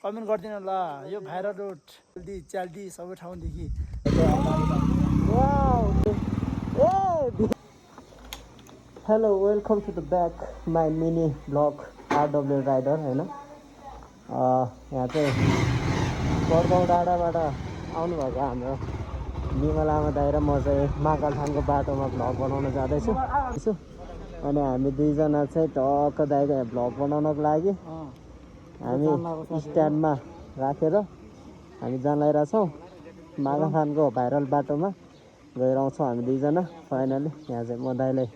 comment गरिदिनु ल यो भाइरल रोड जल्दी च्याल्दी सबै ठाउँदेखि hello welcome to the back my mini blog RW rider होइन यहाँ चाहिँ बडगाउँ डाँडाबाट आउनुभएको हाम्रो निमा लामा दाइ र म चाहिँ महाकालथानको बाटोमा भ्लग बनाउन जाँदैछु अनि हामी दुईजना चाहिँ टक्क दाइको यहाँ भ्लग बनाउनको लागि हामी स्ट्यान्डमा राखेर हामी जान लागिरहेछौँ महाकालथानको भाइरल बाटोमा गएर आउँछौँ हामी दुईजना फाइनली यहाँ चाहिँ म दाइलाई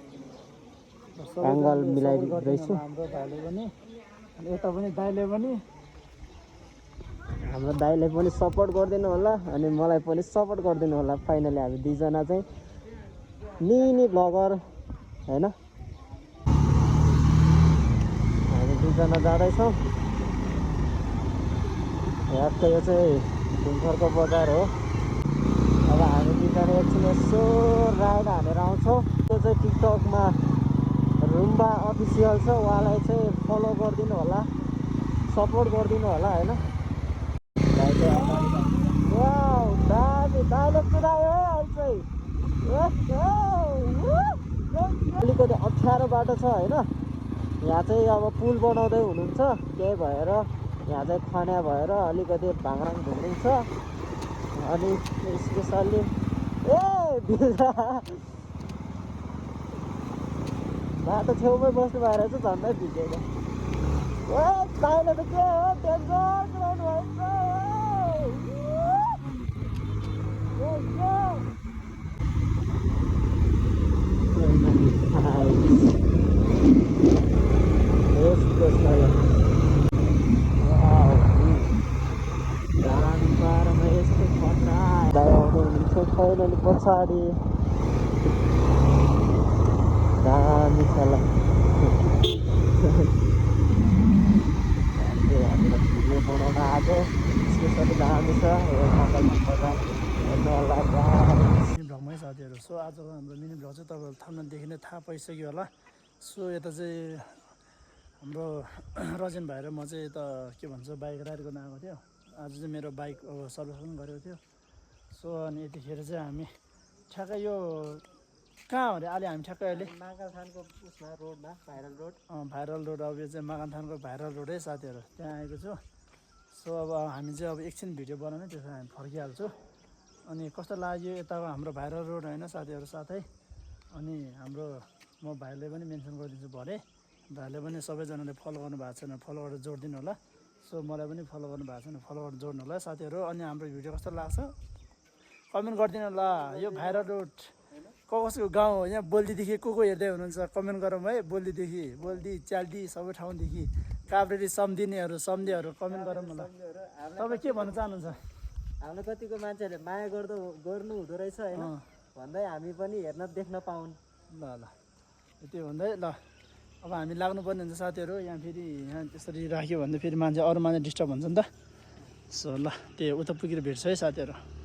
एङ्गल मिलाइदिँदैछु हाम्रो भाइले पनि अनि यता पनि दाइले पनि हाम्रो दाइले पनि सपोर्ट गरिदिनु होला अनि मलाई पनि सपोर्ट गरिदिनु होला फाइनली हामी दुईजना चाहिँ मिनी ब्लगर होइन हामी दुईजना जाँदैछौँ यहाँको यो चाहिँ ढुङ्खरको बजार हो अब हामी दुईजना एकछिन यसो राइड हानेर आउँछौँ त्यो चाहिँ टिकटकमा रुम्बा अफिसियल छ उहाँलाई चाहिँ फलो गरिदिनु होला सपोर्ट गरिदिनु होला होइन दाइले कुदायो अलिकति अप्ठ्यारो बाटो छ होइन यहाँ चाहिँ अब पुल बनाउँदै हुनुहुन्छ त्यही भएर यहाँ चाहिँ खन्या भएर अलिकति भाङराङ भुङ्रिङ छ अनि स्पेसल्ली बाटो छेउमै बस्नु भएर चाहिँ झन्डै भिजेको दाइले त के हो टेन्सन पुऱ्याउनु फाइनली पछाडि दामी छ ल भिडियो बनाउन आएको स्पेसली दामी छ भ्लगमै साथीहरू सो आजको हाम्रो मिनी भ्लग चाहिँ तपाईँहरू थाम्नदेखि नै थाहा पाइसक्यो होला सो यता चाहिँ हाम्रो रजन भाइ र म चाहिँ यता के भन्छ बाइक राइड गर्न आएको थियो आज चाहिँ मेरो बाइक अब सर्भिस पनि गरेको थियो सो अनि यतिखेर चाहिँ हामी ठ्याक्कै यो कहाँ हो अरे अहिले हामी ठ्याक्कै अहिले महाकालथानको उसमा रोडमा भाइरल रोड अब यो चाहिँ महाकालथानको भाइरल रोड है साथीहरू त्यहाँ आएको छु सो अब हामी चाहिँ अब एकछिन भिडियो बनाउने त्यसमा हामी फर्किहाल्छु अनि कस्तो लाग्यो यताको हाम्रो भाइरल रोड होइन साथीहरू साथै अनि हाम्रो म भाइले पनि मेन्सन गरिदिन्छु भरे भाइले पनि सबैजनाले फलो गर्नु भएको छैन फलो गरेर जोडिदिनु होला सो मलाई पनि फलो गर्नु भएको छैन फलो गरेर जोड्नु होला साथीहरू अनि हाम्रो भिडियो कस्तो लाग्छ कमेन्ट गरिदिनु होला यो भाइरल रोड कसको गाउँ हो यहाँ बोल्दीदेखि को हेर्दै हुनुहुन्छ कमेन्ट गरौँ है बोल्दीदेखि बोल्दी च्याल्दी सबै ठाउँदेखि काभ्रेडी सम्धिनेहरू कमेन्ट गरौँ न ल तपाईँ के भन्न चाहनुहुन्छ हाम्रो कतिको मान्छेहरूले माया गर्नु हुँदो रहेछ होइन भन्दै हामी पनि हेर्न देख्न पाउन् ल यति भन्दै ल अब हामी लाग्नुपर्ने हुन्छ साथीहरू यहाँ फेरि यहाँ त्यसरी राख्यो भने फेरि मान्छे अरू मान्छे डिस्टर्ब हुन्छ नि त सो ल त्यही उता पुगेर भेट्छ है साथीहरू